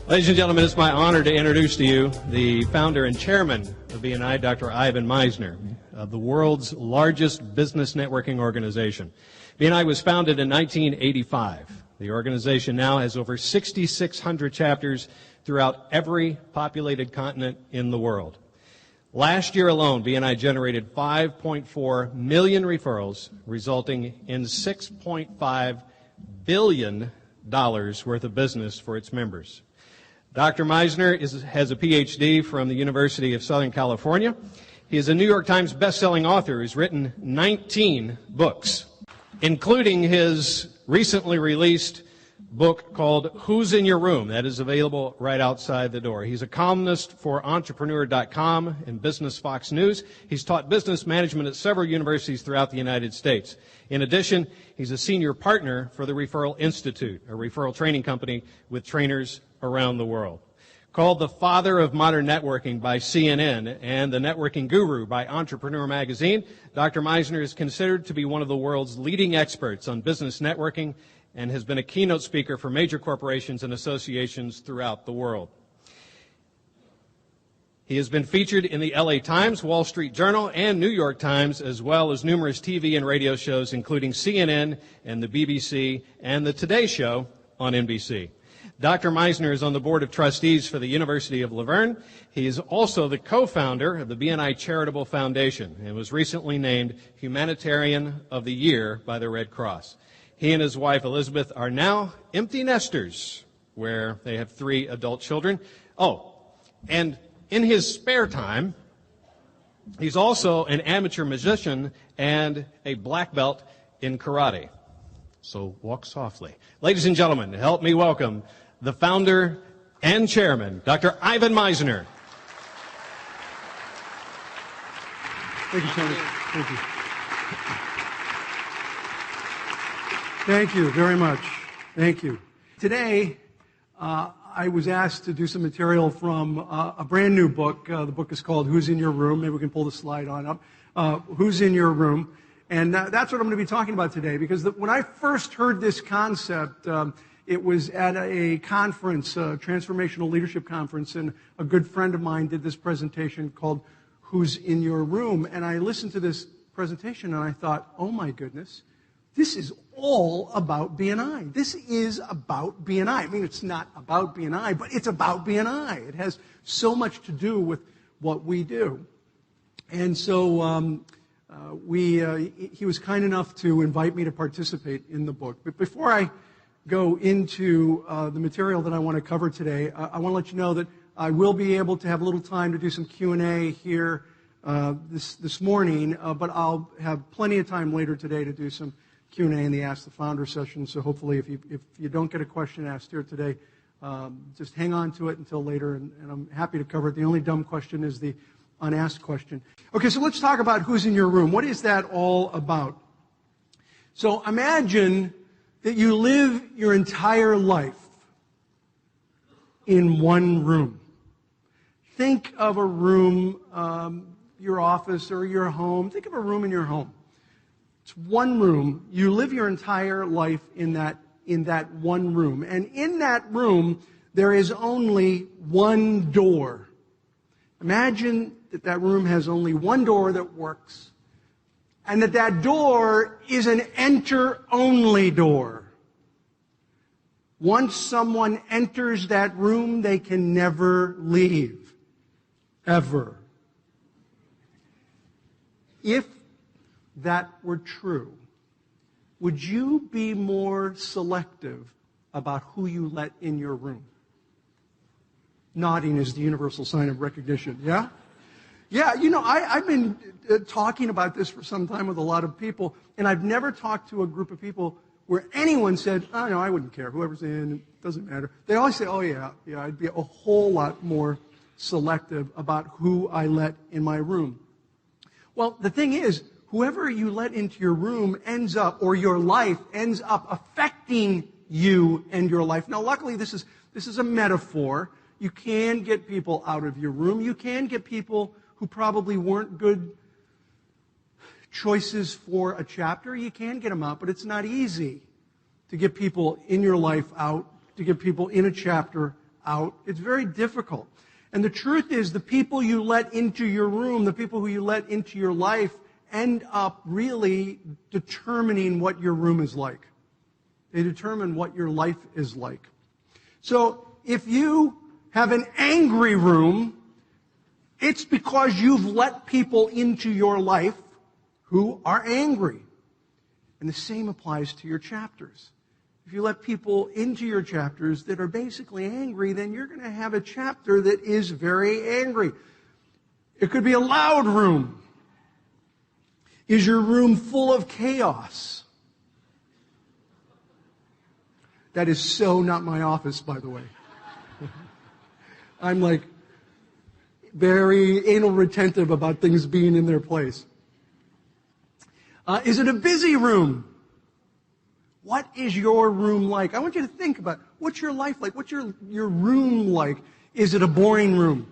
Ladies and gentlemen, it's my honor to introduce to you the founder and chairman of BNI, Dr. Ivan Misner, of the world's largest business networking organization. BNI was founded in 1985. The organization now has over 6,600 chapters throughout every populated continent in the world. Last year alone, BNI generated 5.4 million referrals, resulting in $6.5 billion worth of business for its members. Dr. Misner has a PhD from the University of Southern California. He is a New York Times best-selling author who's written 19 books, including his recently released book called Who's in Your Room? That is available right outside the door. He's a columnist for Entrepreneur.com and Business Fox News. He's taught business management at several universities throughout the United States. In addition, he's a senior partner for the Referral Institute, a referral training company with trainers around the world. Called the father of modern networking by CNN and the networking guru by Entrepreneur magazine, Dr. Misner is considered to be one of the world's leading experts on business networking and has been a keynote speaker for major corporations and associations throughout the world. He has been featured in the LA Times, Wall Street Journal, and New York Times, as well as numerous TV and radio shows, including CNN and the BBC and the Today Show on NBC. Dr. Misner is on the board of trustees for the University of Laverne. He is also the co-founder of the BNI Charitable Foundation and was recently named Humanitarian of the Year by the Red Cross. He and his wife, Elizabeth, are now empty nesters, where they have 3 adult children. Oh, and in his spare time, he's also an amateur musician and a black belt in karate. So walk softly. Ladies and gentlemen, help me welcome the founder and chairman, Dr. Ivan Misner. Thank you, Tony. Thank you. Thank you very much. Thank you. Today, I was asked to do some material from a brand new book. The book is called Who's in Your Room? Maybe we can pull the slide on up. Who's in Your Room? And that's what I'm going to be talking about today, because when I first heard this concept, it was at a conference, a transformational leadership conference, and a good friend of mine did this presentation called Who's in Your Room? And I listened to this presentation and I thought, oh my goodness, this is all about BNI. This is about BNI. I mean, it's not about BNI, but it's about BNI. It has so much to do with what we do. And so he was kind enough to invite me to participate in the book. But before I go into the material that I want to cover today, I want to let you know that I will be able to have a little time to do some Q&A here this morning, but I'll have plenty of time later today to do some Q&A in the Ask the Founder session. So hopefully if you don't get a question asked here today, just hang on to it until later, and I'm happy to cover it. The only dumb question is the unasked question. Okay, so let's talk about who's in your room. What is that all about? So imagine that you live your entire life in one room. Think of a room, your office or your home. Think of a room in your home. It's one room. You live your entire life in that one room. And in that room, there is only one door. Imagine that room has only one door that works, and that door is an enter-only door. Once someone enters that room, they can never leave, ever. If that were true, would you be more selective about who you let in your room? Nodding is the universal sign of recognition, yeah? Yeah, you know, I've been talking about this for some time with a lot of people, and I've never talked to a group of people where anyone said, oh, no, I wouldn't care. Whoever's in, it doesn't matter. They always say, oh, yeah, I'd be a whole lot more selective about who I let in my room. Well, the thing is, whoever you let into your room ends up, or your life ends up affecting you and your life. Now, luckily, this is a metaphor. You can get people out of your room. You can get people who probably weren't good choices for a chapter. You can get them out, but it's not easy to get people in your life out, to get people in a chapter out. It's very difficult. And the truth is, the people you let into your room, the people who you let into your life, end up really determining what your room is like. They determine what your life is like. So if you have an angry room, it's because you've let people into your life who are angry. And the same applies to your chapters. If you let people into your chapters that are basically angry, then you're going to have a chapter that is very angry. It could be a loud room. Is your room full of chaos? That is so not my office, by the way. I'm like very anal retentive about things being in their place. Is it a busy room? What is your room like? I want you to think about, what's your life like? What's your room like? Is it a boring room?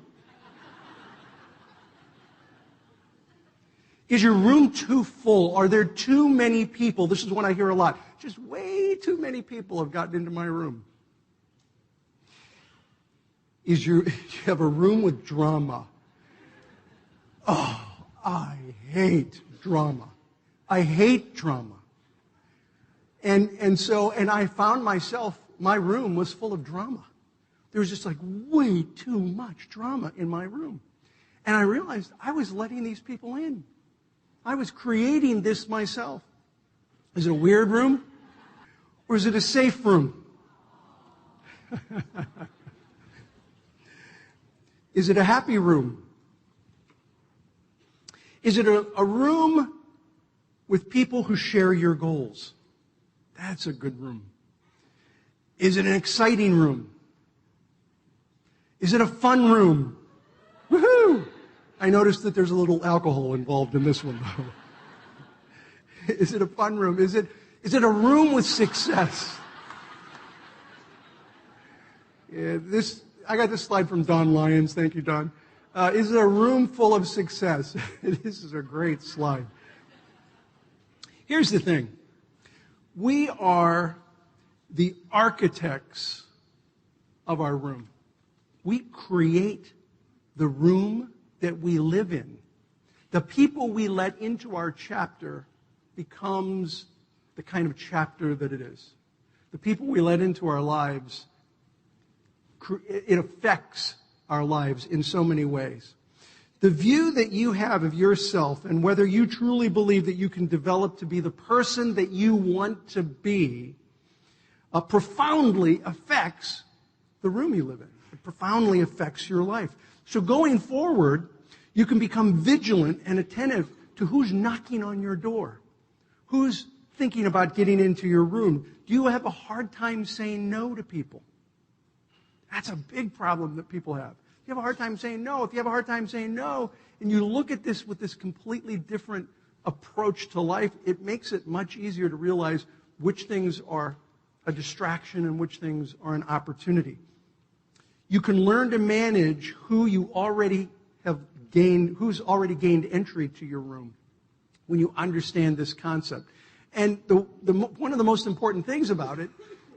Is your room too full? Are there too many people? This is what I hear a lot. Just way too many people have gotten into my room. You have a room with drama. Oh, I hate drama. I hate drama. And I found myself, my room was full of drama. There was just like way too much drama in my room. And I realized I was letting these people in. I was creating this myself. Is it a weird room? Or is it a safe room? Is it a happy room? Is it a room with people who share your goals? That's a good room. Is it an exciting room? Is it a fun room? Woohoo! I noticed that there's a little alcohol involved in this one, though. Is it a fun room? Is it a room with success? Yeah, I got this slide from Don Lyons. Thank you, Don. Is it a room full of success? This is a great slide. Here's the thing. We are the architects of our room. We create the room that we live in. The people we let into our chapter becomes the kind of chapter that it is. The people we let into our lives, it affects our lives in so many ways. The view that you have of yourself and whether you truly believe that you can develop to be the person that you want to be profoundly affects the room you live in. It profoundly affects your life. So going forward, you can become vigilant and attentive to who's knocking on your door, who's thinking about getting into your room. Do you have a hard time saying no to people? That's a big problem that people have. If you have a hard time saying no, if you have a hard time saying no, and you look at this with this completely different approach to life, it makes it much easier to realize which things are a distraction and which things are an opportunity. You can learn to manage who you already have gained, who's already gained entry to your room when you understand this concept. And one of the most important things about it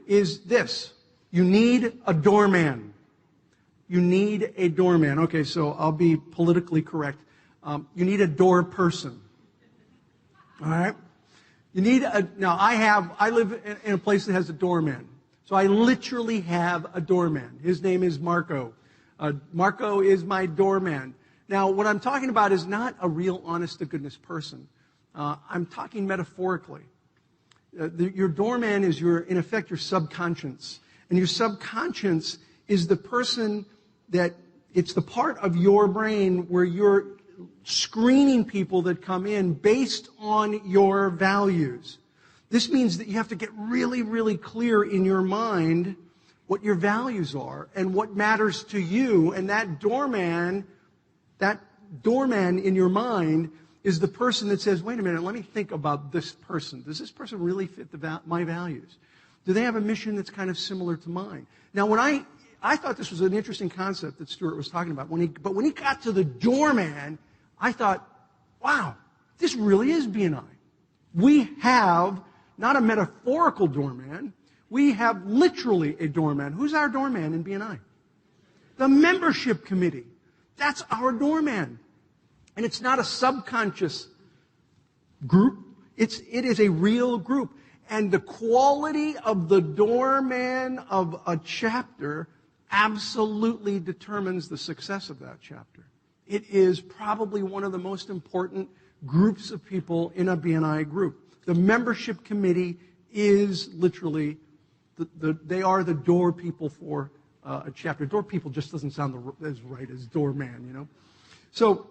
is this. You need a doorman. You need a doorman. Okay, so I'll be politically correct. You need a door person. All right? You need I live in a place that has a doorman. So I literally have a doorman. His name is Marco. Marco is my doorman. Now, what I'm talking about is not a real honest-to-goodness person. I'm talking metaphorically. Your doorman is in effect, your subconscious. And your subconscious is the person it's the part of your brain where you're screening people that come in based on your values. This means that you have to get really, really clear in your mind what your values are and what matters to you. And that doorman in your mind is the person that says, wait a minute, let me think about this person. Does this person really fit my values? Do they have a mission that's kind of similar to mine? Now, when I thought this was an interesting concept that Stuart was talking about. But when he got to the doorman, I thought, wow, this really is B&I. We have not a metaphorical doorman. We have literally a doorman. Who's our doorman in B&I? The membership committee, that's our doorman. And it's not a subconscious group. It is a real group. And the quality of the doorman of a chapter absolutely determines the success of that chapter. It is probably one of the most important groups of people in a BNI group. The membership committee is literally, they are the door people for a chapter. Door people just doesn't sound as right as doorman, you know. So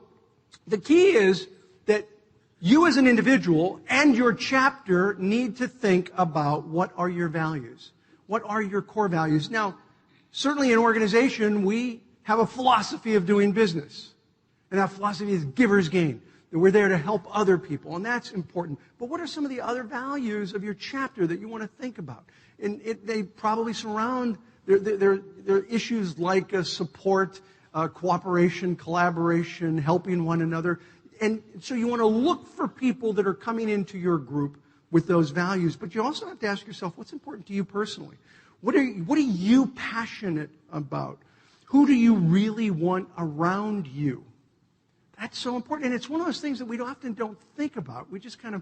the key is that you as an individual and your chapter need to think about what are your values. What are your core values? Now, certainly in an organization, we have a philosophy of doing business. And that philosophy is giver's gain. That we're there to help other people, and that's important. But what are some of the other values of your chapter that you want to think about? And they probably surround, there are issues like support, cooperation, collaboration, helping one another. And so you want to look for people that are coming into your group with those values. But you also have to ask yourself, what's important to you personally? What are you passionate about? Who do you really want around you? That's so important. And it's one of those things that we often don't think about. We just kind of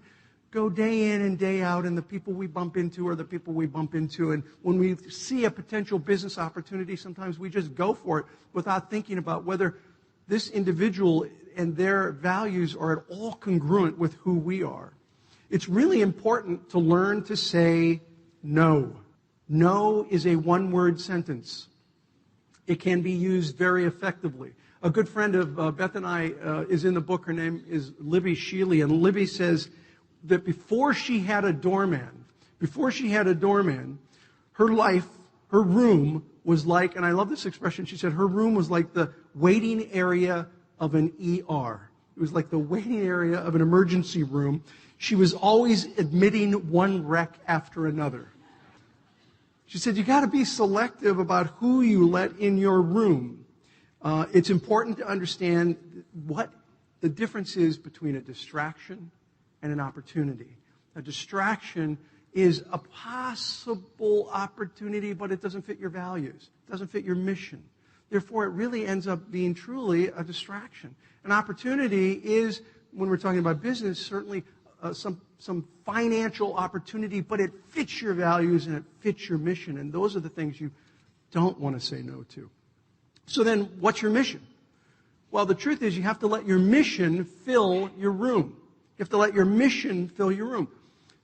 go day in and day out, and the people we bump into are the people we bump into. And when we see a potential business opportunity, sometimes we just go for it without thinking about whether this individual and their values are at all congruent with who we are. It's really important to learn to say no. No is a one-word sentence. It can be used very effectively. A good friend of Beth and I is in the book. Her name is Libby Sheely, and Libby says that before she had a doorman, her life, her room was like, and I love this expression, she said her room was like the waiting area of an ER. It was like the waiting area of an emergency room. She was always admitting one wreck after another. She said, you got to be selective about who you let in your room. It's important to understand what the difference is between a distraction and an opportunity. A distraction is a possible opportunity, but it doesn't fit your values. It doesn't fit your mission. Therefore, it really ends up being truly a distraction. An opportunity is, when we're talking about business, certainly some financial opportunity, but it fits your values and it fits your mission. And those are the things you don't want to say no to. So then, what's your mission? Well, the truth is you have to let your mission fill your room. You have to let your mission fill your room.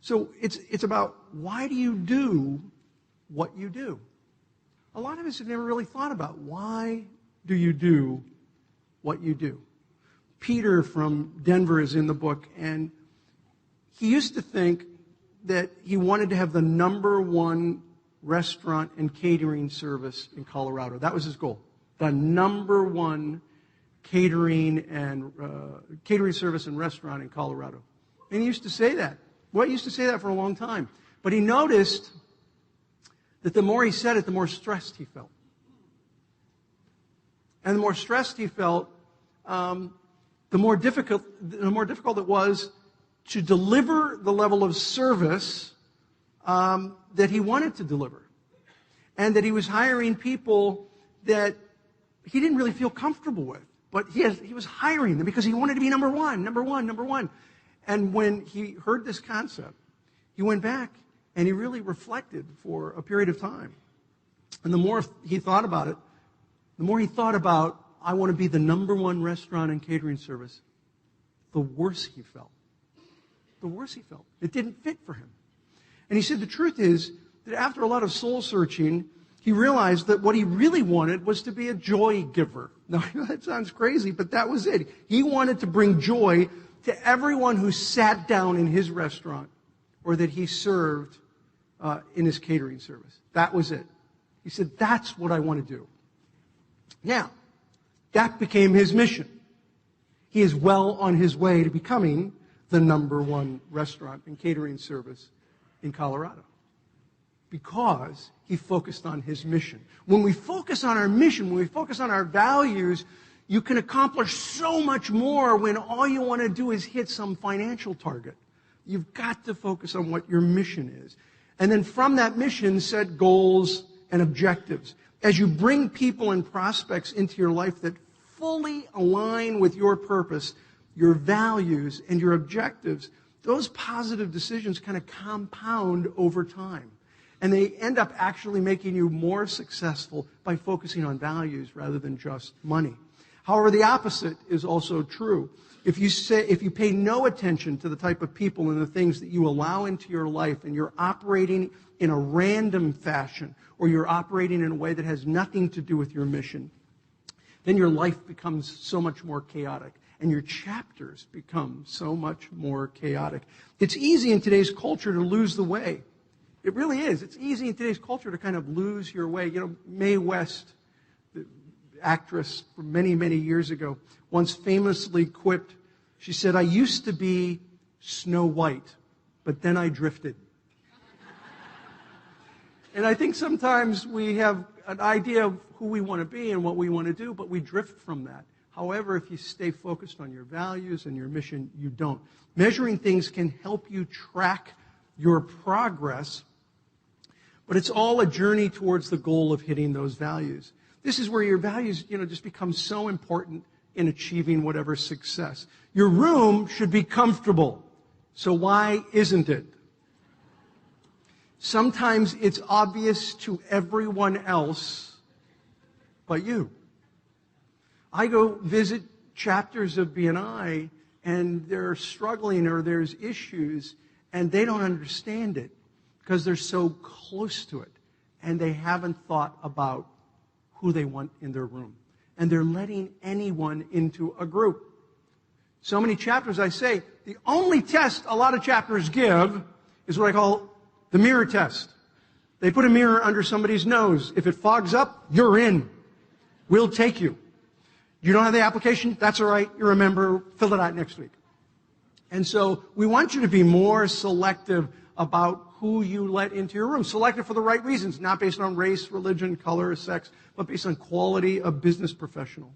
So it's about, why do you do what you do? A lot of us have never really thought about, why do you do what you do? Peter from Denver is in the book, and he used to think that he wanted to have the #1 restaurant and catering service in Colorado. That was his goal. The #1 catering service and restaurant in Colorado. And he used to say that. Well, he used to say that for a long time. But he noticed that the more he said it, the more stressed he felt. And the more stressed he felt, the more difficult it was to deliver the level of service that he wanted to deliver. And that he was hiring people that he didn't really feel comfortable with. But he was hiring them because he wanted to be number one. And when he heard this concept, he went back and he really reflected for a period of time. And the more he thought about it, the more he thought about, I want to be the #1 restaurant and catering service, the worse he felt. The worse he felt. It didn't fit for him. And he said the truth is that after a lot of soul searching, he realized that what he really wanted was to be a joy giver. Now, that sounds crazy, but that was it. He wanted to bring joy to everyone who sat down in his restaurant or that he served in his catering service. That was it. He said, that's what I want to do. Now, that became his mission. He is well on his way to becoming the #1 restaurant and catering service in Colorado, because he focused on his mission. When we focus on our mission, when we focus on our values, you can accomplish so much more when all you want to do is hit some financial target. You've got to focus on what your mission is. And then from that mission, set goals and objectives. As you bring people and prospects into your life that fully align with your purpose, your values, and your objectives, those positive decisions kind of compound over time. And they end up actually making you more successful by focusing on values rather than just money. However, the opposite is also true. If you pay no attention to the type of people and the things that you allow into your life, and you're operating in a random fashion, or you're operating in a way that has nothing to do with your mission, then your life becomes so much more chaotic, and your chapters become so much more chaotic. It's easy in today's culture to lose the way. It really is. It's easy in today's culture to kind of lose your way. You know, Mae West, the actress from many, many years ago, once famously quipped, she said, "I used to be Snow White, but then I drifted." And I think sometimes we have an idea of who we want to be and what we want to do, but we drift from that. However, if you stay focused on your values and your mission, you don't. Measuring things can help you track your progress, but it's all a journey towards the goal of hitting those values. This is where your values, just become so important in achieving whatever success. Your room should be comfortable. So why isn't it? Sometimes it's obvious to everyone else but you. I go visit chapters of BNI, and they're struggling or there's issues, and they don't understand it because they're so close to it, and they haven't thought about who they want in their room. And they're letting anyone into a group. So many chapters, I say, the only test a lot of chapters give is what I call the mirror test. They put a mirror under somebody's nose. If it fogs up, you're in. We'll take you. You don't have the application? That's all right. You're a member. Fill it out next week. And so we want you to be more selective about who you let into your room. Selective for the right reasons, not based on race, religion, color, or sex, but based on quality of business professional.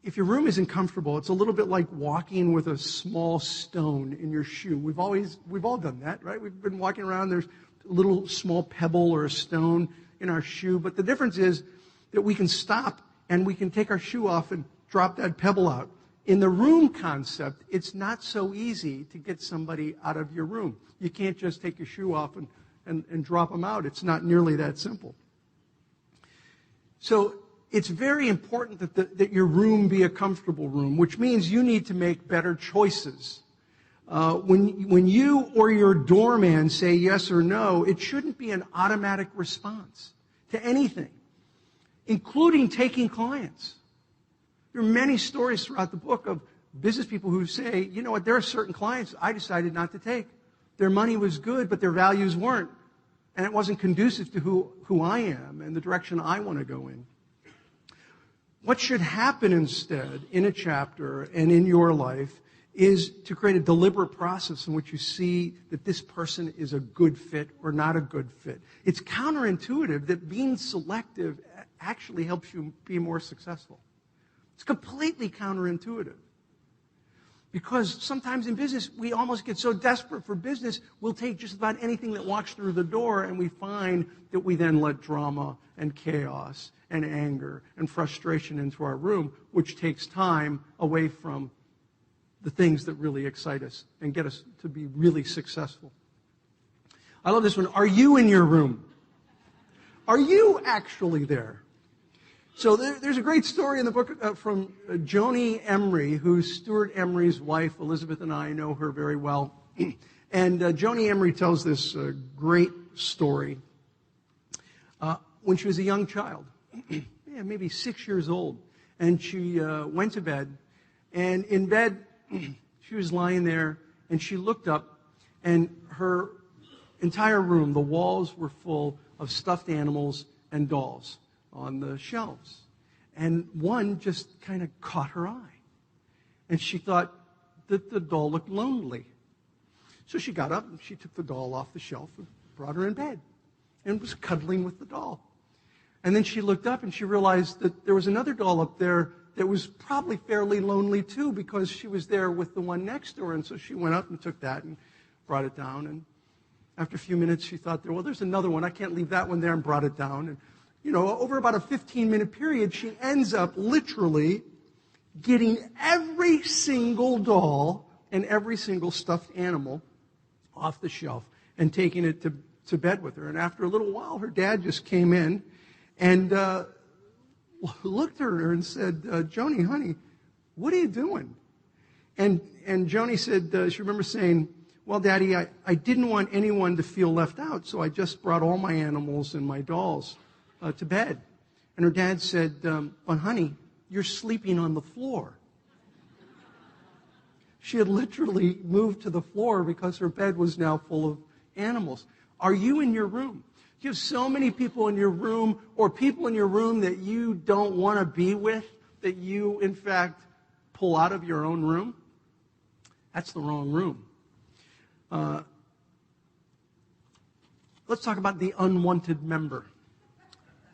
If your room isn't comfortable, it's a little bit like walking with a small stone in your shoe. We've all done that, right? We've been walking around, there's a little small pebble or a stone in our shoe, but the difference is that we can stop and we can take our shoe off and drop that pebble out. In the room concept, it's not so easy to get somebody out of your room. You can't just take your shoe off and drop them out. It's not nearly that simple. So it's very important that your room be a comfortable room, which means you need to make better choices. When you or your doorman say yes or no, it shouldn't be an automatic response to anything, including taking clients. There are many stories throughout the book of business people who say, you know what, there are certain clients I decided not to take. Their money was good, but their values weren't. And it wasn't conducive to who I am and the direction I want to go in. What should happen instead in a chapter and in your life is to create a deliberate process in which you see that this person is a good fit or not a good fit. It's counterintuitive that being selective actually helps you be more successful. It's completely counterintuitive. Because sometimes in business, we almost get so desperate for business, we'll take just about anything that walks through the door, and we find that we then let drama and chaos and anger and frustration into our room, which takes time away from the things that really excite us and get us to be really successful. I love this one. Are you in your room? Are you actually there? So there's a great story in the book from Joni Emery, who's Stuart Emery's wife. Elizabeth and I know her very well. And Joni Emery tells this great story. When she was a young child, maybe 6 years old, and she went to bed, and in bed, she was lying there, and she looked up, and her entire room, the walls were full of stuffed animals and dolls on the shelves. And one just kind of caught her eye. And she thought that the doll looked lonely. So she got up and she took the doll off the shelf and brought her in bed and was cuddling with the doll. And then she looked up and she realized that there was another doll up there that was probably fairly lonely too, because she was there with the one next to her. And so she went up and took that and brought it down. And After a few minutes, she thought, well, there's another one. I can't leave that one there, and brought it down. And, over about a 15-minute period, she ends up literally getting every single doll and every single stuffed animal off the shelf and taking it to bed with her. And after a little while, her dad just came in and looked at her and said, Joni, honey, what are you doing? And Joni said, she remembers saying, well, Daddy, I didn't want anyone to feel left out, so I just brought all my animals and my dolls to bed. And her dad said, but honey, you're sleeping on the floor. She had literally moved to the floor because her bed was now full of animals. Are you in your room? You have so many people in your room, or people in your room that you don't want to be with, that you, in fact, pull out of your own room. That's the wrong room. Let's talk about the unwanted member.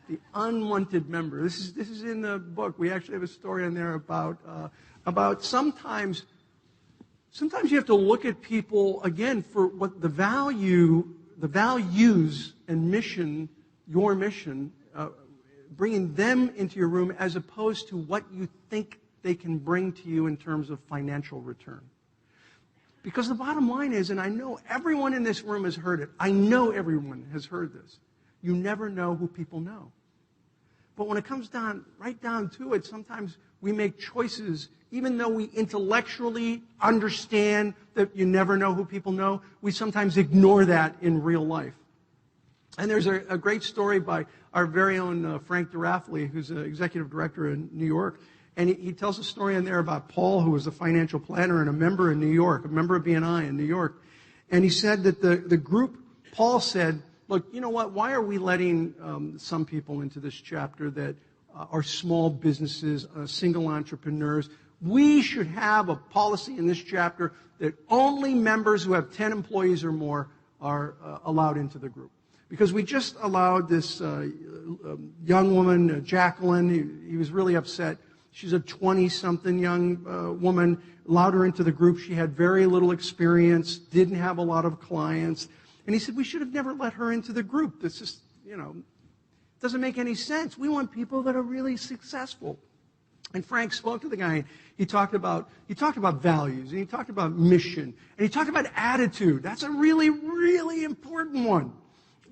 The unwanted member. This is in the book. We actually have a story in there about sometimes you have to look at people again for what the values and mission, your mission, bringing them into your room as opposed to what you think they can bring to you in terms of financial return. Because the bottom line is, and I know everyone in this room has heard it. I know everyone has heard this. You never know who people know. But when it comes right down to it, sometimes we make choices, even though we intellectually understand that you never know who people know, we sometimes ignore that in real life. And there's a great story by our very own Frank DeRaffley, who's an executive director in New York. And he tells a story in there about Paul, who was a financial planner and a member in New York, a member of BNI in New York. And he said that the group, Paul said, look, you know what, why are we letting some people into this chapter that are small businesses, single entrepreneurs? We should have a policy in this chapter that only members who have 10 employees or more are allowed into the group. Because we just allowed this young woman, Jacqueline, he was really upset. She's a 20-something young woman, allowed her into the group. She had very little experience, didn't have a lot of clients. And he said, we should have never let her into the group. This just, doesn't make any sense. We want people that are really successful. And Frank spoke to the guy, and he talked about values, and he talked about mission, and he talked about attitude. That's a really, really important one.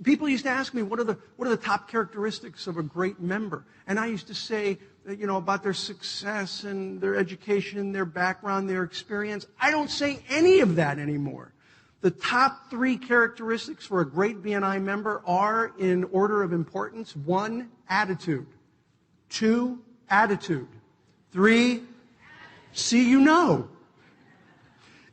People used to ask me, what are the top characteristics of a great member? And I used to say, about their success and their education, their background, their experience. I don't say any of that anymore. The top 3 characteristics for a great BNI member are, in order of importance: 1, attitude; 2, attitude; 3, see you know.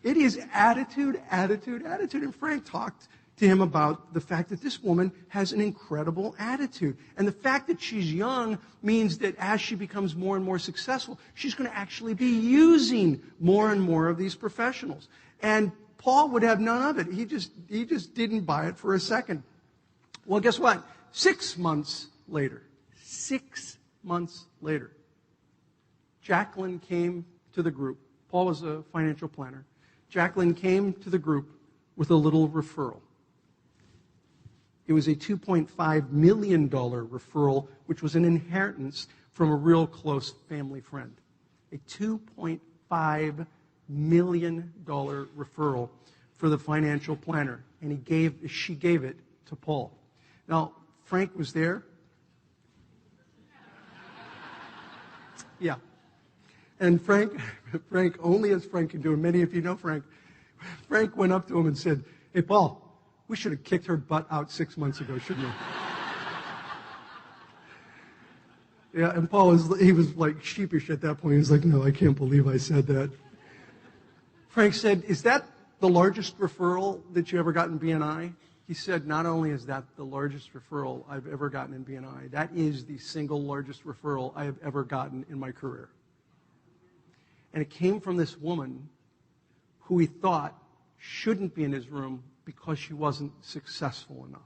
It is attitude, attitude, attitude. And Frank talked to him about the fact that this woman has an incredible attitude. And the fact that she's young means that as she becomes more and more successful, she's going to actually be using more and more of these professionals. And Paul would have none of it. He just didn't buy it for a second. Well, guess what? 6 months later, Jacqueline came to the group. Paul was a financial planner. Jacqueline came to the group with a little referral. It was a $2.5 million referral, which was an inheritance from a real close family friend. A $2.5 million referral for the financial planner. And she gave it to Paul. Now, Frank was there. Yeah. And Frank, only as Frank can do, and many of you know Frank went up to him and said, hey, Paul, we should have kicked her butt out 6 months ago, shouldn't we? Yeah, and Paul was like sheepish at that point. He was like, no, I can't believe I said that. Frank said, is that the largest referral that you ever got in BNI? He said, not only is that the largest referral I've ever gotten in BNI, that is the single largest referral I have ever gotten in my career. And it came from this woman who he thought shouldn't be in his room because she wasn't successful enough.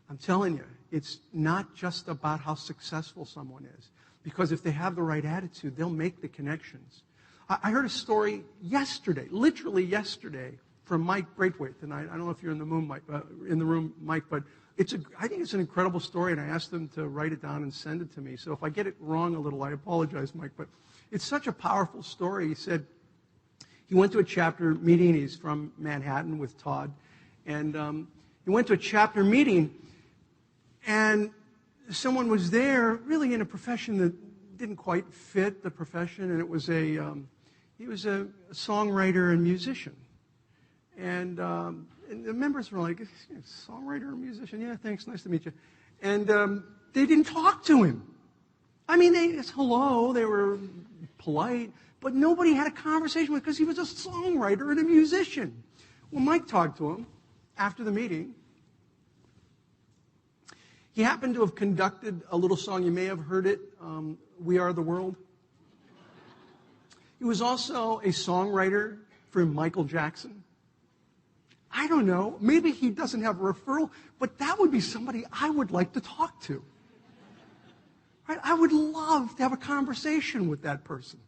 I'm telling you, it's not just about how successful someone is. Because if they have the right attitude, they'll make the connections. I heard a story yesterday, literally yesterday, from Mike Braithwaite tonight. I don't know if you're in the room, Mike, but I think it's an incredible story, and I asked them to write it down and send it to me. So if I get it wrong a little, I apologize, Mike. But it's such a powerful story. He said he went to a chapter meeting. He's from Manhattan with Todd. And he went to a chapter meeting, and someone was there really in a profession that didn't quite fit the profession, and it was he was a songwriter and musician. And the members were like, songwriter or musician? Yeah, thanks, nice to meet you. And they didn't talk to him. I mean, it's hello, they were polite, but nobody had a conversation with him because he was a songwriter and a musician. Well, Mike talked to him after the meeting. He happened to have conducted a little song, you may have heard it, We Are the World. He was also a songwriter for Michael Jackson. I don't know, maybe he doesn't have a referral, but that would be somebody I would like to talk to. Right? I would love to have a conversation with that person.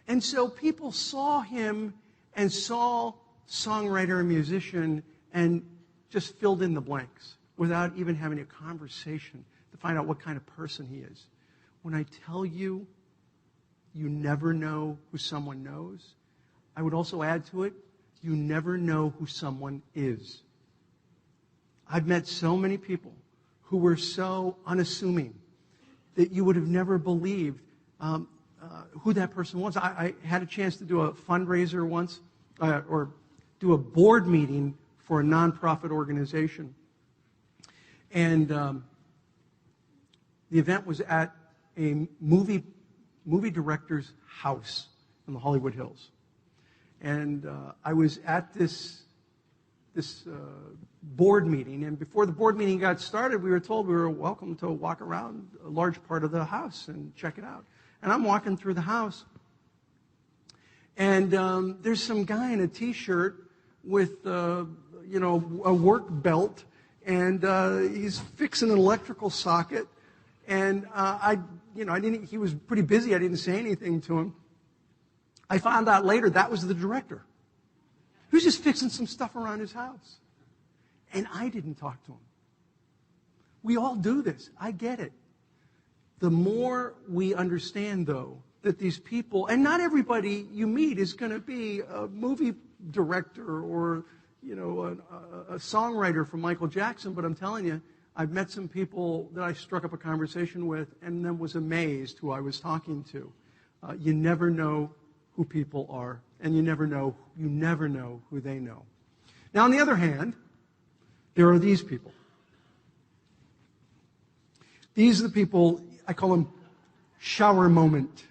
And so people saw him and saw songwriter and musician and just filled in the blanks without even having a conversation to find out what kind of person he is. When I tell you, you never know who someone knows, I would also add to it, you never know who someone is. I've met so many people who were so unassuming that you would have never believed who that person was. I had a chance to do a fundraiser once, or do a board meeting for a nonprofit organization. And the event was at a movie director's house in the Hollywood Hills. And I was at this board meeting, and before the board meeting got started, we were told we were welcome to walk around a large part of the house and check it out. And I'm walking through the house, and there's some guy in a T-shirt with a work belt, and he's fixing an electrical socket. And he was pretty busy. I didn't say anything to him. I found out later that was the director. He was just fixing some stuff around his house. And I didn't talk to him. We all do this. I get it. The more we understand, though, that these people, and not everybody you meet is going to be a movie director or, a songwriter for Michael Jackson, but I'm telling you, I've met some people that I struck up a conversation with and then was amazed who I was talking to. You never know who people are, and you never know who they know. Now, on the other hand, there are these people. These are the people, I call them shower moment.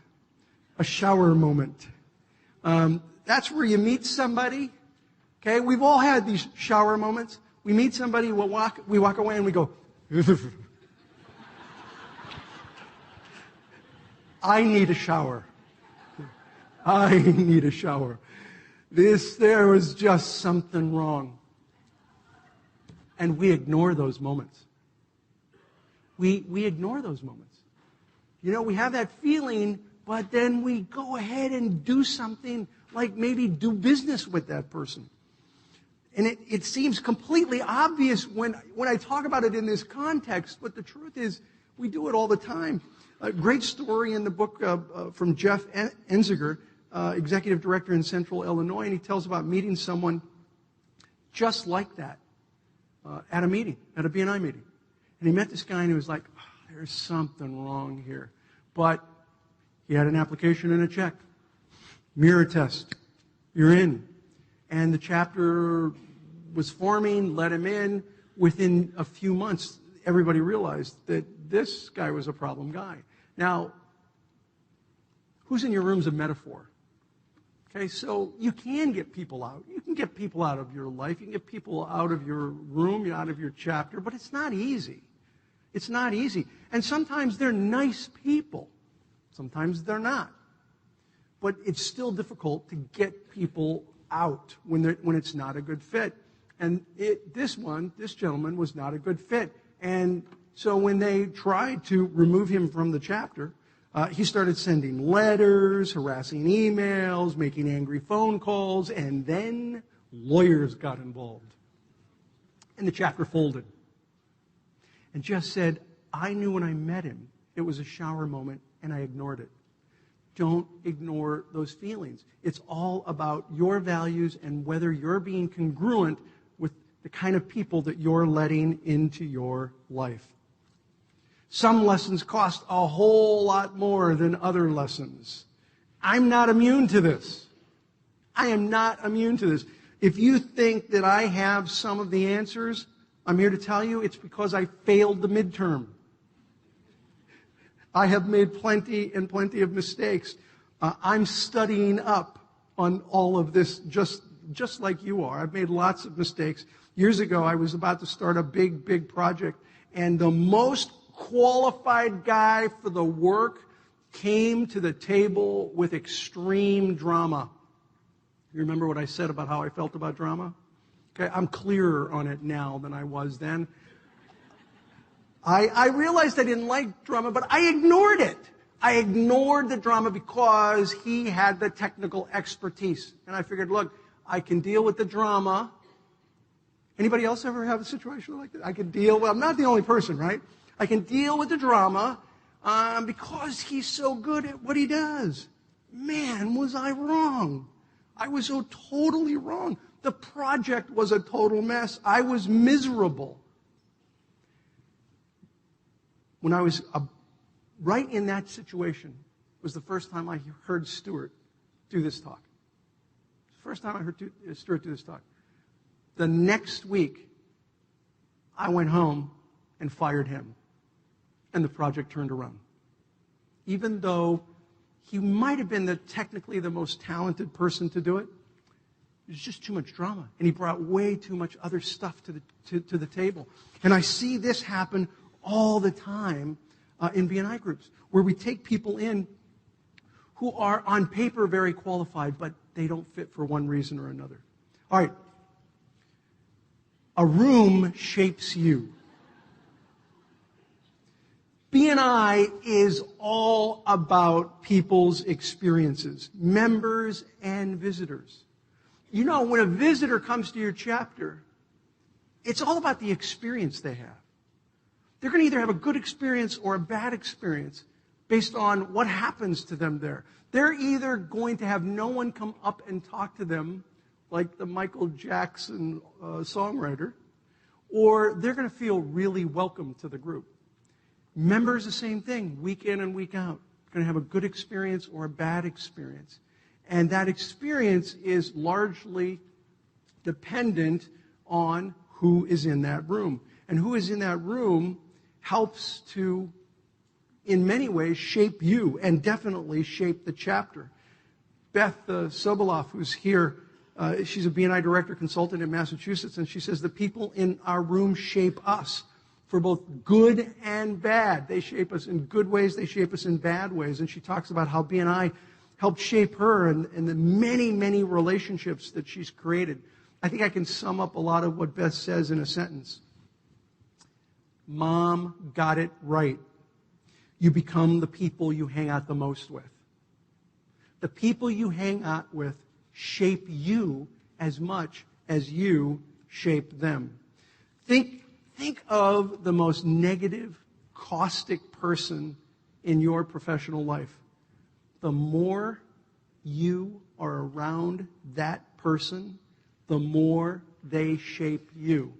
A shower moment. That's where you meet somebody. Okay, we've all had these shower moments. We meet somebody, we walk away and we go, I need a shower. I need a shower. There was just something wrong. And we ignore those moments. We ignore those moments. We have that feeling, but then we go ahead and do something like maybe do business with that person. And it seems completely obvious when I talk about it in this context, but the truth is we do it all the time. A great story in the book from Jeff Enziger, executive director in Central Illinois, and he tells about meeting someone just like that at a meeting, at a B&I meeting. And he met this guy and he was like, there's something wrong here. But he had an application and a check. Mirror test. You're in. And the chapter was forming, let him in. Within a few months, everybody realized that this guy was a problem guy. Now, who's in your room is a metaphor. Okay, so you can get people out. You can get people out of your life. You can get people out of your room, out of your chapter, but it's not easy. It's not easy. And sometimes they're nice people. Sometimes they're not. But it's still difficult to get people out when it's not a good fit. And this gentleman was not a good fit. And so when they tried to remove him from the chapter, he started sending letters, harassing emails, making angry phone calls, and then Lawyers got involved. And the chapter folded. And Jess said, I knew when I met him it was a shower moment, and I ignored it. Don't ignore those feelings. It's all about your values and whether you're being congruent with the kind of people that you're letting into your life. Some lessons cost a whole lot more than other lessons. I'm not immune to this. I am not immune to this. If you think that I have some of the answers, I'm here to tell you it's because I failed the midterm. I have made plenty and plenty of mistakes. I'm studying up on all of this just like you are. I've made lots of mistakes. Years ago, I was about to start a big project, and the most qualified guy for the work came to the table with extreme drama. You remember what I said about how I felt about drama? Okay, I'm clearer on it now than I was then. I realized I didn't like drama, but I ignored it. I ignored the drama because he had the technical expertise. And I figured, look, I can deal with the drama. Anybody else ever have a situation like that? I can deal with, I'm not the only person, right? I can deal with the drama because he's so good at what he does. Man, was I wrong. I was so totally wrong. The project was a total mess. I was miserable. When I was right in that situation was the first time I heard Stuart do this talk. The first time I heard Stuart do this talk. The next week, I went home and fired him, and the project turned around. Even though he might have been technically the most talented person to do it, there's just too much drama, and he brought way too much other stuff to the table. And I see this happen all the time in B&I groups, where we take people in who are on paper very qualified, but they don't fit for one reason or another. All right. A room shapes you. B&I is all about people's experiences, members and visitors. You know, when a visitor comes to your chapter, it's all about the experience they have. They're going to either have a good experience or a bad experience based on what happens to them there. They're either going to have no one come up and talk to them, like the Michael Jackson songwriter, or they're going to feel really welcome to the group. Members, the same thing, week in and week out. Going to have a good experience or a bad experience. And that experience is largely dependent on who is in that room. And who is in that room helps to, in many ways, shape you and definitely shape the chapter. Beth Sobolov, who's here, she's a B&I director consultant in Massachusetts, and she says the people in our room shape us for both good and bad. They shape us in good ways, they shape us in bad ways. And she talks about how B&I helped shape her and the many, many relationships that she's created. I think I can sum up a lot of what Beth says in a sentence. Mom got it right. You become the people you hang out the most with. The people you hang out with shape you as much as you shape them. Think of the most negative, caustic person in your professional life. The more you are around that person, the more they shape you.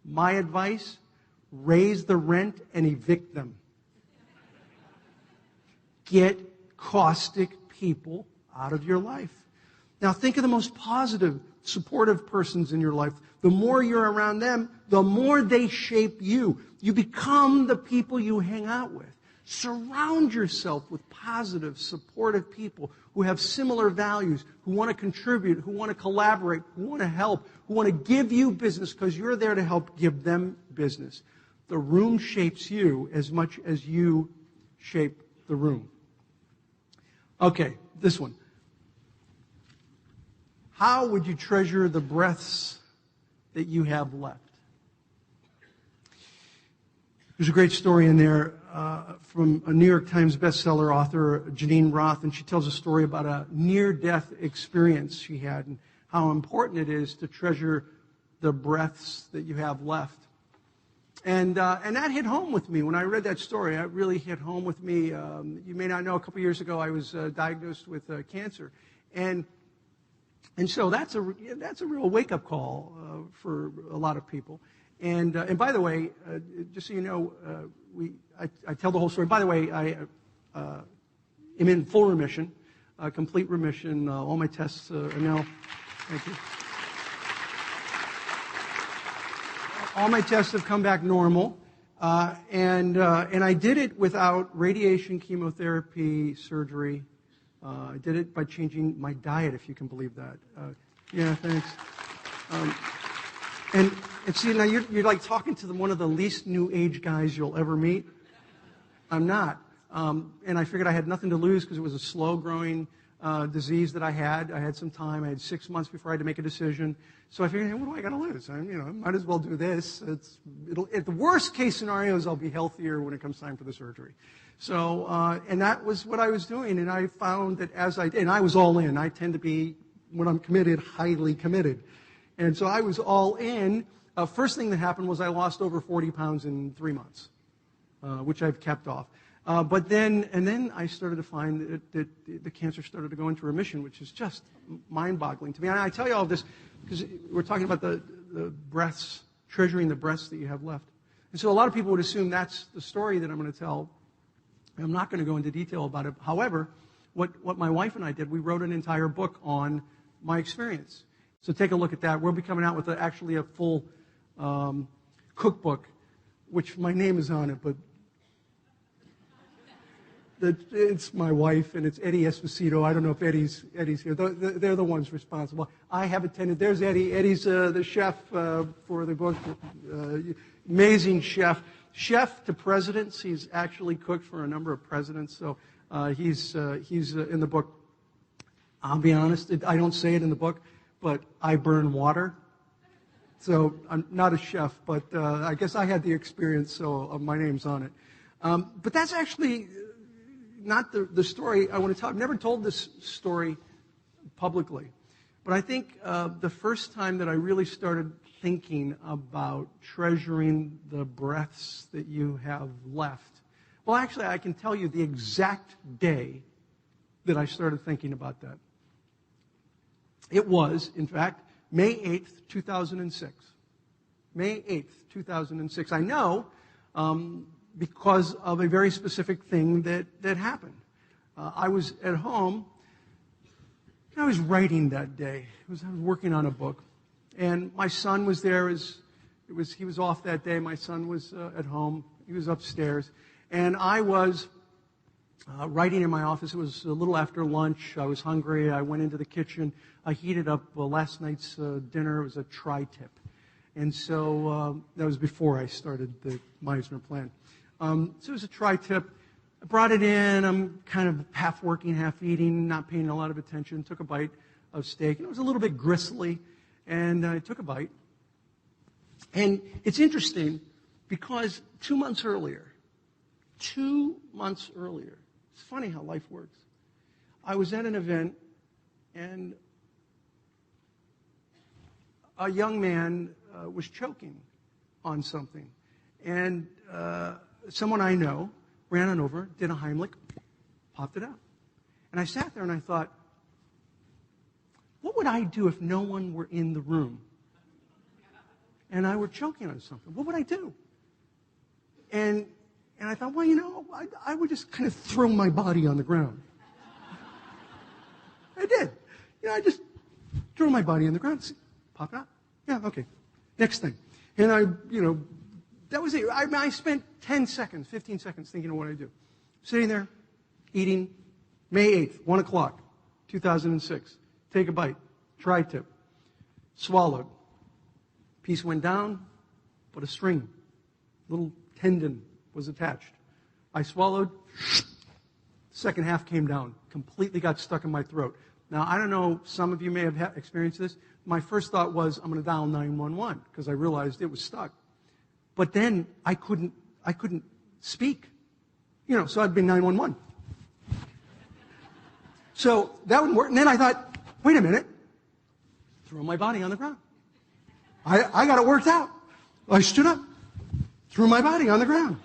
My advice, raise the rent and evict them. Get caustic people out of your life. Now think of the most positive, supportive persons in your life. The more you're around them, the more they shape you. You become the people you hang out with. Surround yourself with positive, supportive people who have similar values, who want to contribute, who want to collaborate, who want to help, who want to give you business because you're there to help give them business. The room shapes you as much as you shape the room. Okay, this one. How would you treasure the breaths that you have left? There's a great story in there from a New York Times bestseller author, Janine Roth, and she tells a story about a near-death experience she had and how important it is to treasure the breaths that you have left. And that hit home with me when I read that story. It really hit home with me. You may not know, a couple years ago I was diagnosed with cancer, and so that's a real wake-up call for a lot of people. And by the way, just so you know, I tell the whole story. By the way, I am in full remission, complete remission. All my tests are now. Thank you. All my tests have come back normal, and I did it without radiation, chemotherapy, surgery. I did it by changing my diet, if you can believe that. Yeah, thanks. And see, now you're like talking to one of the least new age guys you'll ever meet. I'm not. And I figured I had nothing to lose because it was a slow-growing disease that I had. I had some time. I had 6 months before I had to make a decision. So I figured, hey, what do I got to lose? I might as well do this. At the worst case scenarios, I'll be healthier when it comes time for the surgery. So, and that was what I was doing. And I found that as I did, and I was all in. I tend to be, when I'm committed, highly committed. And so I was all in. First thing that happened was I lost over 40 pounds in 3 months, which I've kept off. But then I started to find that the cancer started to go into remission, which is just mind-boggling to me. And I tell you all this because we're talking about the breaths, treasuring the breaths that you have left. And so a lot of people would assume that's the story that I'm going to tell. I'm not going to go into detail about it. However, what my wife and I did, we wrote an entire book on my experience. So take a look at that. We'll be coming out with actually a full cookbook, which my name is on it, but it's my wife, and it's Eddie Esposito. I don't know if Eddie's here. They're the ones responsible. I have attended. There's Eddie. Eddie's the chef for the book. Amazing chef. Chef to presidents. He's actually cooked for a number of presidents. So he's in the book. I'll be honest. I don't say it in the book, but I burn water. So I'm not a chef, but I guess I had the experience, so my name's on it. But that's actually not the story I want to tell. I've never told this story publicly. But I think the first time that I really started thinking about treasuring the breaths that you have left, well, actually, I can tell you the exact day that I started thinking about that. It was, in fact, May 8th, 2006. May 8th, 2006. I know because of a very specific thing that happened. I was at home. I was writing that day. I was working on a book. And my son was there. He was off that day. My son was at home. He was upstairs. And I was writing in my office. It was a little after lunch. I was hungry. I went into the kitchen. I heated up last night's dinner. It was a tri-tip. And so that was before I started the Misner plan. So it was a tri-tip. I brought it in. I'm kind of half working, half eating, not paying a lot of attention. Took a bite of steak. And it was a little bit gristly. And I took a bite. And it's interesting because 2 months earlier, it's funny how life works. I was at an event, and a young man was choking on something. And someone I know ran on over, did a Heimlich, popped it out. And I sat there and I thought, what would I do if no one were in the room and I were choking on something? What would I do? And I thought, well, I would just kind of throw my body on the ground. I did. I just threw my body on the ground. Pop it out. Yeah, okay. Next thing. And that was it. I spent 10 seconds, 15 seconds thinking of what I do. Sitting there, eating, May 8th, 1 o'clock, 2006. Take a bite. Tri-tip. Swallowed. Piece went down, but a string, little tendon was attached. I swallowed. Second half came down. Completely got stuck in my throat. Now, I don't know, some of you may have experienced this. My first thought was, I'm going to dial 911 because I realized it was stuck. But then I couldn't speak. So I'd been 911. So that wouldn't work. And then I thought, wait a minute. threw my body on the ground. I got it worked out. I stood up, threw my body on the ground.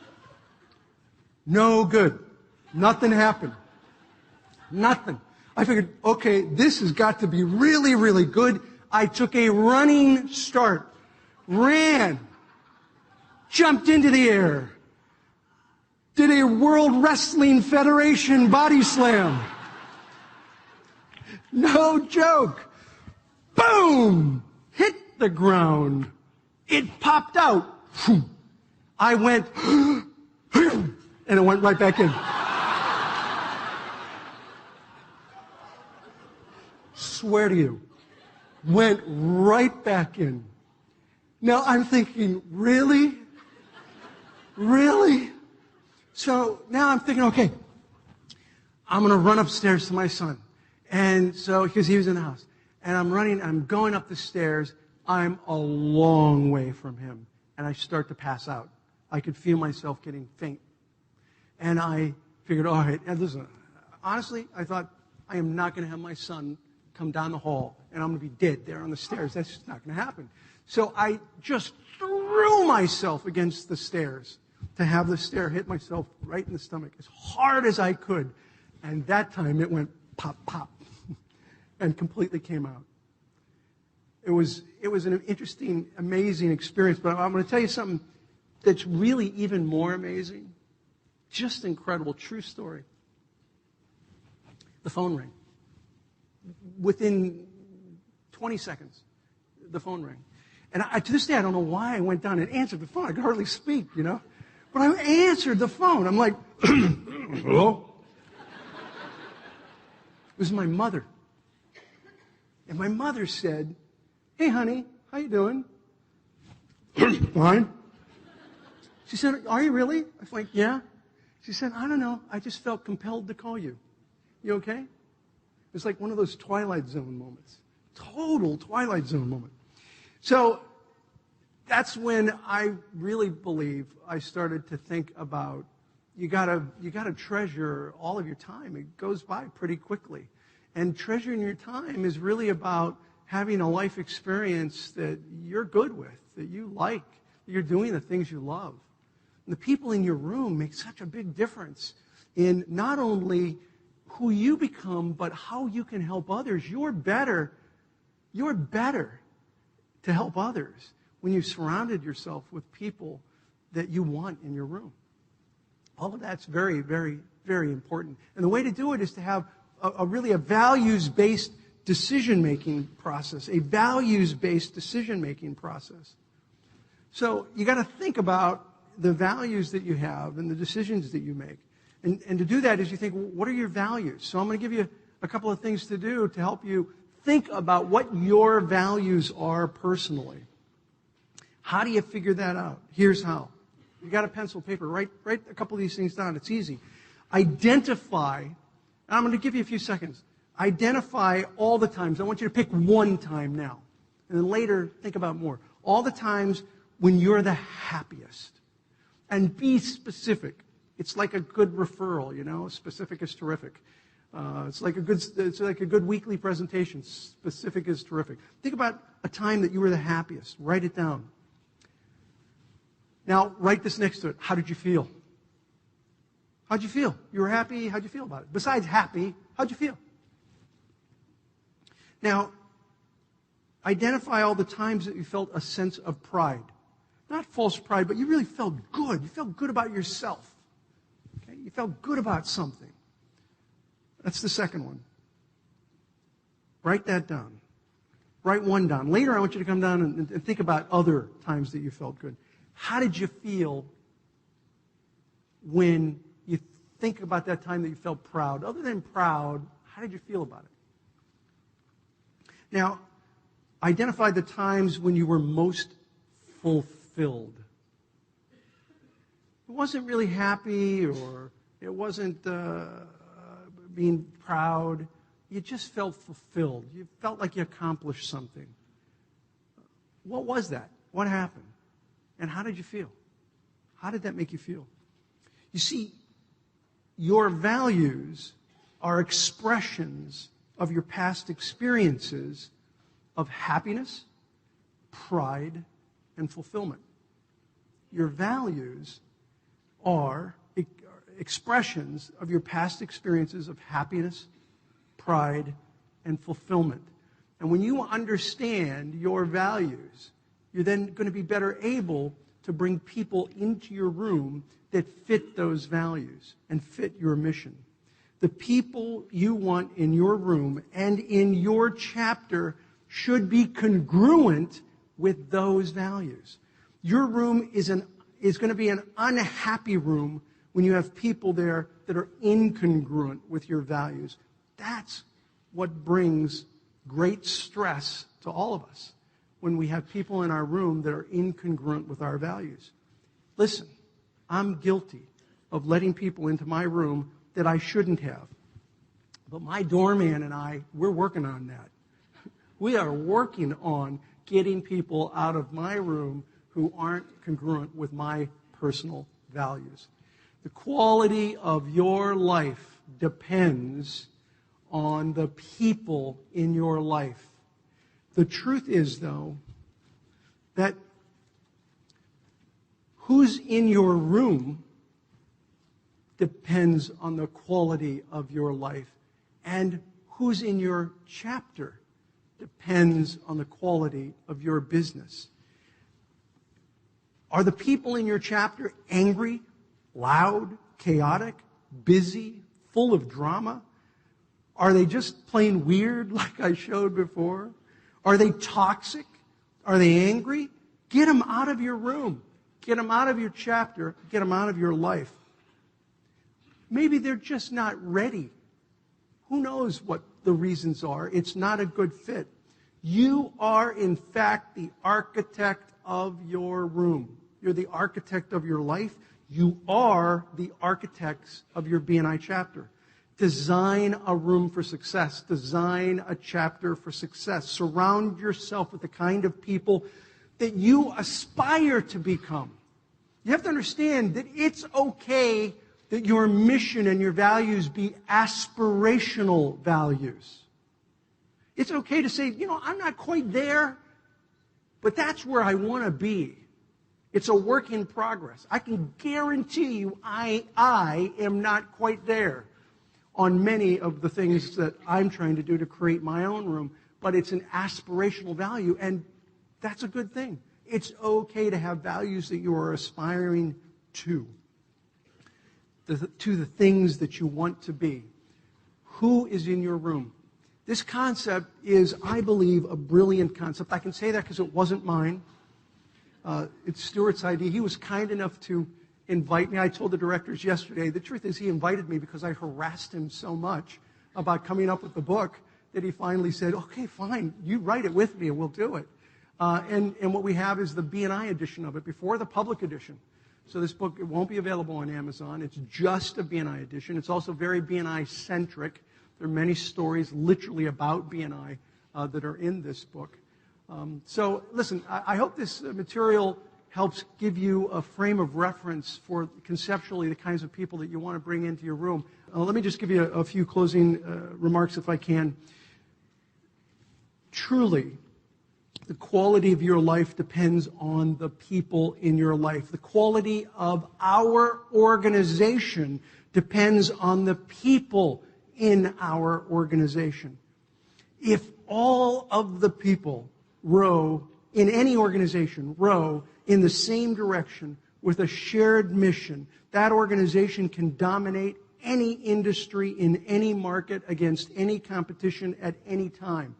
No good. Nothing happened. Nothing. I figured, okay, this has got to be really, really good. I took a running start, ran, jumped into the air, did a World Wrestling Federation body slam. No joke. Boom! Hit the ground. It popped out. I went, and it went right back in. Swear to you. Went right back in. Now I'm thinking, really? Really? So now I'm thinking, okay, I'm going to run upstairs to my son. And so, because he was in the house. And I'm going up the stairs. I'm a long way from him. And I start to pass out. I could feel myself getting faint. And I figured, all right, and listen, honestly, I thought, I am not going to have my son come down the hall, and I'm going to be dead there on the stairs. That's just not going to happen. So I just threw myself against the stairs to have the stair hit myself right in the stomach as hard as I could. And that time it went pop, pop, and completely came out. It was an interesting, amazing experience, but I'm going to tell you something that's really even more amazing. Just incredible, true story. The phone rang. Within 20 seconds, the phone rang. And to this day, I don't know why I went down and answered the phone. I could hardly speak, you know. But I answered the phone. I'm like, hello? It was my mother. And my mother said, hey, honey, how you doing? Fine. She said, are you really? I was like, yeah. She said, I don't know. I just felt compelled to call you. You okay? It's like one of those Twilight Zone moments. Total Twilight Zone moment. So that's when I really believe I started to think about you gotta treasure all of your time. It goes by pretty quickly. And treasuring your time is really about having a life experience that you're good with, that you like, that you're doing the things you love. And the people in your room make such a big difference in not only who you become, but how you can help others. You're better to help others when you've surrounded yourself with people that you want in your room. All of that's very, very, very important. And the way to do it is to have a really values-based decision-making process, a values-based decision-making process. So you got to think about the values that you have and the decisions that you make. And to do that is you think, well, what are your values? So I'm going to give you a couple of things to do to help you think about what your values are personally. How do you figure that out? Here's how. You got a pencil, paper, write a couple of these things down. It's easy. Identify, and I'm going to give you a few seconds. Identify all the times. I want you to pick one time now. And then later, think about more. All the times when you're the happiest. And be specific. It's like a good referral, you know. Specific is terrific. It's like a good weekly presentation. Specific is terrific. Think about a time that you were the happiest. Write it down. Now, write this next to it. How did you feel? How'd you feel? You were happy? How'd you feel about it? Besides happy, how'd you feel? Now, identify all the times that you felt a sense of pride. Not false pride, but you really felt good. You felt good about yourself. Okay? You felt good about something. That's the second one. Write that down. Write one down. Later, I want you to come down and think about other times that you felt good. How did you feel when you think about that time that you felt proud? Other than proud, how did you feel about it? Now, identify the times when you were most fulfilled. It wasn't really happy, or it wasn't being proud. You just felt fulfilled. You felt like you accomplished something. What was that? What happened? And how did you feel? How did that make you feel? You see, your values are expressions of your past experiences of happiness, pride, and fulfillment. Your values are expressions of your past experiences of happiness, pride, and fulfillment. And when you understand your values, you're then going to be better able to bring people into your room that fit those values and fit your mission. The people you want in your room and in your chapter should be congruent with those values. Your room is going to be an unhappy room when you have people there that are incongruent with your values. That's what brings great stress to all of us when we have people in our room that are incongruent with our values. Listen, I'm guilty of letting people into my room that I shouldn't have. But my doorman and I, we're working on that. We are working on getting people out of my room who aren't congruent with my personal values. The quality of your life depends on the people in your life. The truth is, though, that who's in your room depends on the quality of your life. And who's in your chapter depends on the quality of your business. Are the people in your chapter angry, loud, chaotic, busy, full of drama? Are they just plain weird like I showed before? Are they toxic? Are they angry? Get them out of your room. Get them out of your chapter. Get them out of your life. Maybe they're just not ready. Who knows what the reasons are? It's not a good fit. You are, in fact, the architect of your room. You're the architect of your life. You are the architects of your BNI chapter. Design a room for success. Design a chapter for success. Surround yourself with the kind of people that you aspire to become. You have to understand that it's okay that your mission and your values be aspirational values. It's okay to say, I'm not quite there, but that's where I want to be. It's a work in progress. I can guarantee you I am not quite there on many of the things that I'm trying to do to create my own room, but it's an aspirational value, and that's a good thing. It's okay to have values that you are aspiring to the things that you want to be. Who is in your room? This concept is, I believe, a brilliant concept. I can say that because it wasn't mine. It's Stuart's idea. He was kind enough to invite me. I told the directors yesterday, the truth is he invited me because I harassed him so much about coming up with the book that he finally said, okay, fine, you write it with me and we'll do it. And what we have is the BNI edition of it before the public edition. So this book, it won't be available on Amazon. It's just a BNI edition. It's also very BNI-centric. There are many stories literally about BNI that are in this book. So listen, I hope this material helps give you a frame of reference for conceptually the kinds of people that you want to bring into your room. Let me just give you a few closing remarks if I can. Truly, the quality of your life depends on the people in your life. The quality of our organization depends on the people in our organization. If all of the people row in any organization, row in the same direction with a shared mission, that organization can dominate any industry in any market against any competition at any time.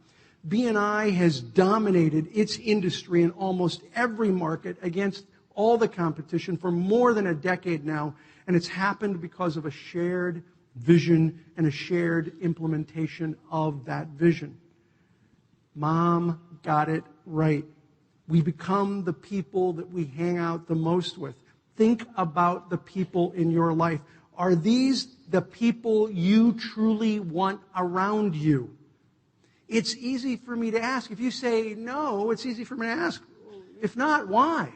BNI has dominated its industry in almost every market against all the competition for more than a decade now, and it's happened because of a shared vision and a shared implementation of that vision. Mom got it right. We become the people that we hang out the most with. Think about the people in your life. Are these the people you truly want around you? It's easy for me to ask. If you say no, it's easy for me to ask. If not, why?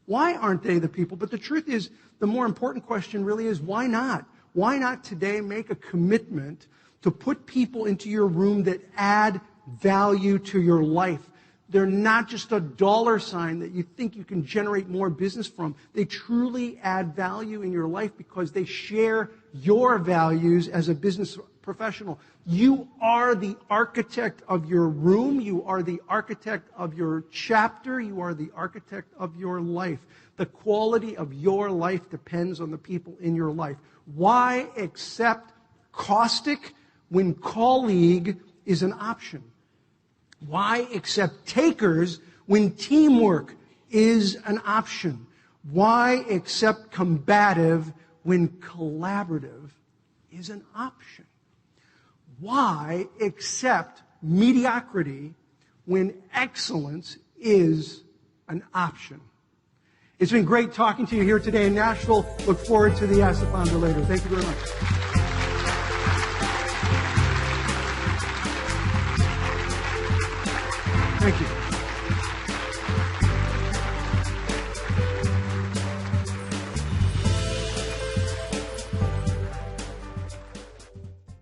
Why aren't they the people? But the truth is, the more important question really is, why not? Why not today make a commitment to put people into your room that add value to your life. They're not just a dollar sign that you think you can generate more business from. They truly add value in your life because they share your values as a business professional. You are the architect of your room. You are the architect of your chapter. You are the architect of your life. The quality of your life depends on the people in your life. Why accept caustic when colleague is an option? Why accept takers when teamwork is an option? Why accept combative when collaborative is an option? Why accept mediocrity when excellence is an option? It's been great talking to you here today in Nashville. Look forward to the Ask the Founder later. Thank you very much. Thank you.